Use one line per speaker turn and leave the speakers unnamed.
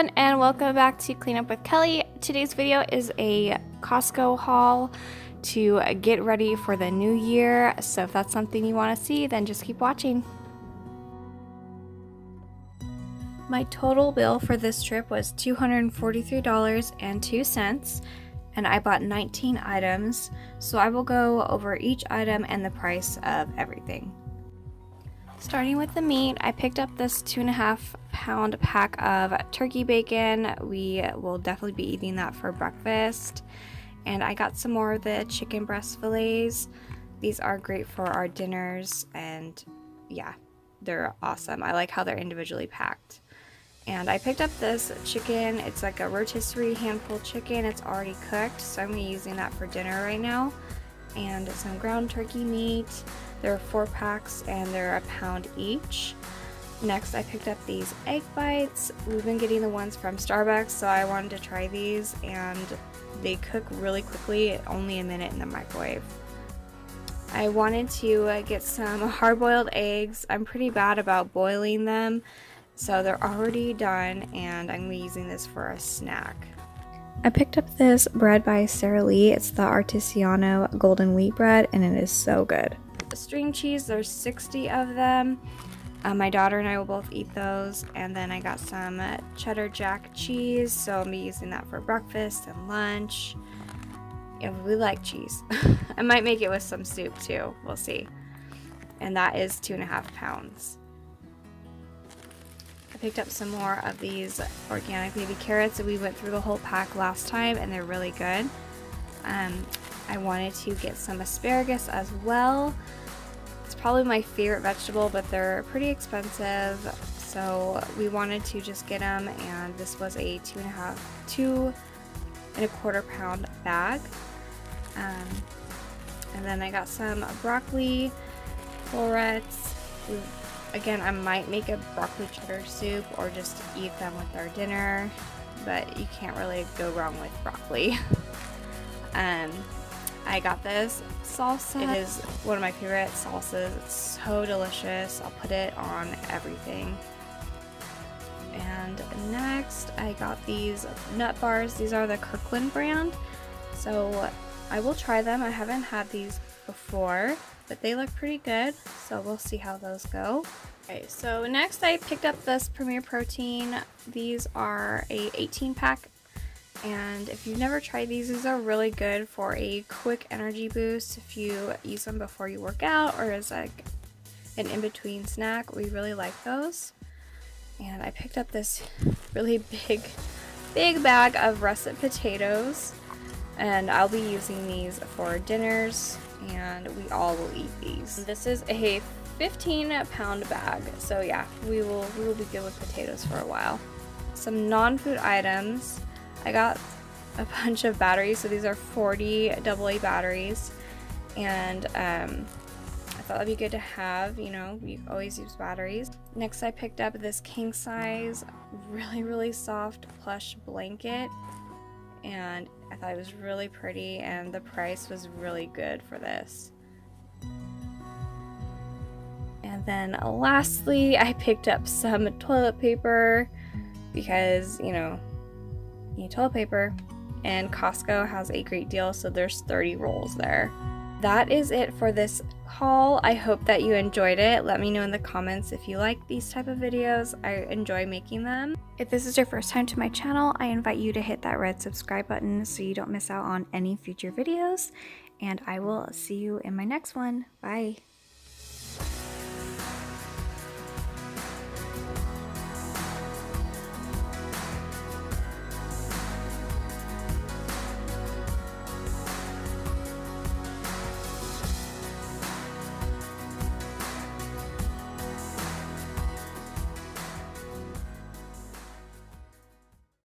everyone, and welcome back to Clean Up with Kelly. Today's video is a Costco haul to get ready for the new year, so if that's something you want to see, then just keep watching. My total bill for this trip was $243.02, and I bought 19 items, so I will go over each item and the price of everything. Starting with the meat, I picked up this 2.5-pound pack of turkey bacon. We will definitely be eating that for breakfast. And I got some more of the chicken breast fillets. These are great for our dinners, and yeah, they're awesome. I like how they're individually packed. And I picked up this chicken. It's like a rotisserie hand-pulled chicken. It's already cooked, so I'm going to be using that for dinner right now. And some ground turkey meat. There are 4 packs and they're a pound each. Next, I picked up these egg bites. We've been getting the ones from Starbucks, so I wanted to try these, and they cook really quickly, only a minute in the microwave. I wanted to get some hard-boiled eggs. I'm pretty bad about boiling them, so they're already done, and I'm using this for a snack. I picked up this bread by Sara Lee. It's the Artigiano golden wheat bread, and it is so good. String cheese, there's 60 of them. My daughter and I will both eat those. And then I got some cheddar jack cheese, so I'll be using that for breakfast and lunch. Yeah, we like cheese. I might make it with some soup too, we'll see. And that is 2.5 pounds. I picked up some more of these organic baby carrots. We went through the whole pack last time and they're really good. I wanted to get some asparagus as well. It's probably my favorite vegetable, but they're pretty expensive, so we wanted to just get them, and this was a 2.25 pound bag. And then I got some broccoli, florets. Again, I might make a broccoli cheddar soup or just eat them with our dinner, but you can't really go wrong with broccoli. I got this salsa. It is one of my favorite salsas. It's so delicious. I'll put it on everything. And next, I got these nut bars. These are the Kirkland brand. So I will try them. I haven't had these before, but they look pretty good. So we'll see how those go. Okay, so next I picked up this Premier Protein. These are a 18-pack. And if you've never tried these are really good for a quick energy boost if you use them before you work out or as like an in-between snack. We really like those. And I picked up this really big bag of Russet Potatoes, and I'll be using these for dinners, and we all will eat these. This is a 15-pound bag, so yeah, we will be good with potatoes for a while. Some non-food items. I got a bunch of batteries, so these are 40 AA batteries, and I thought that'd be good to have, you know, we always use batteries. Next, I picked up this king size, really soft plush blanket, and I thought it was really pretty, and the price was really good for this. And then lastly, I picked up some toilet paper because, you know, you need toilet paper, and Costco has a great deal, so there's 30 rolls there. That is it for this haul. I hope that you enjoyed it. Let me know in the comments if you like these type of videos. I enjoy making them. If this is your first time to my channel, I invite you to hit that red subscribe button so you don't miss out on any future videos, and I will see you in my next one. Bye.